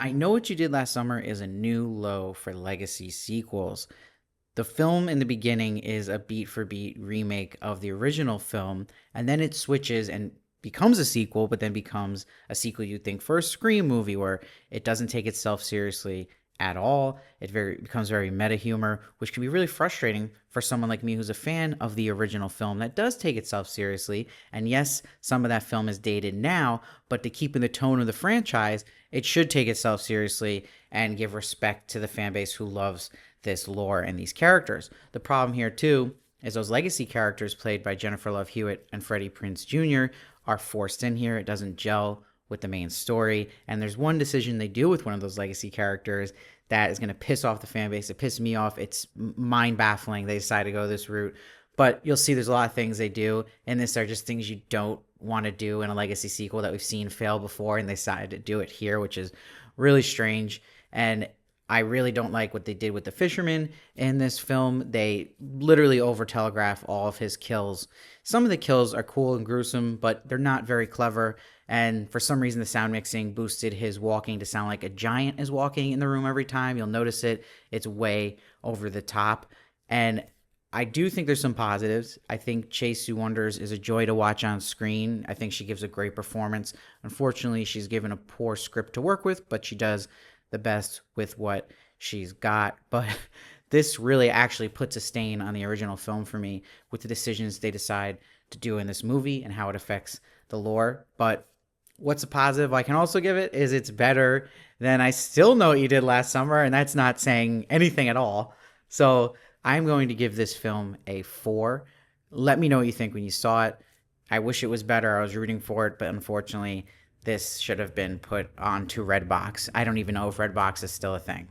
I Know What You Did Last Summer is a new low for legacy sequels. The film in the beginning is a beat for beat remake of the original film, and then it switches and becomes a sequel, but then becomes a sequel you'd think for a Scream movie where it doesn't take itself seriously at all. It becomes very meta humor, which can be really frustrating for someone like me who's a fan of the original film that does take itself seriously. And yes, some of that film is dated now, but to keep in the tone of the franchise, it should take itself seriously and give respect to the fan base who loves this lore and these characters. The problem here too is those legacy characters played by Jennifer Love Hewitt and Freddie Prinze Jr. are forced in here. It doesn't gel with the main story. And there's one decision they do with one of those legacy characters that is going to piss off the fan base. It pissed me off. It's mind baffling they decide to go this route. But you'll see there's a lot of things they do. And this are just things you don't want to do in a legacy sequel that we've seen fail before. And they decided to do it here, which is really strange. And I really don't like what they did with the fisherman in this film. They literally over telegraph all of his kills. Some of the kills are cool and gruesome, but they're not very clever. And for some reason, the sound mixing boosted his walking to sound like a giant is walking in the room every time. You'll notice it. It's way over the top. And I do think there's some positives. I think Chase Sue Wonders is a joy to watch on screen. I think she gives a great performance. Unfortunately, she's given a poor script to work with, but she does the best with what she's got. But this really actually puts a stain on the original film for me with the decisions they decide to do in this movie and how it affects the lore. But what's a positive I can also give it is it's better than I Still Know What You Did Last Summer, and that's not saying anything at all. So I'm going to give this film a 4. Let me know what you think when you saw it. I wish it was better. I was rooting for it, but unfortunately, this should have been put onto Redbox. I don't even know if Redbox is still a thing.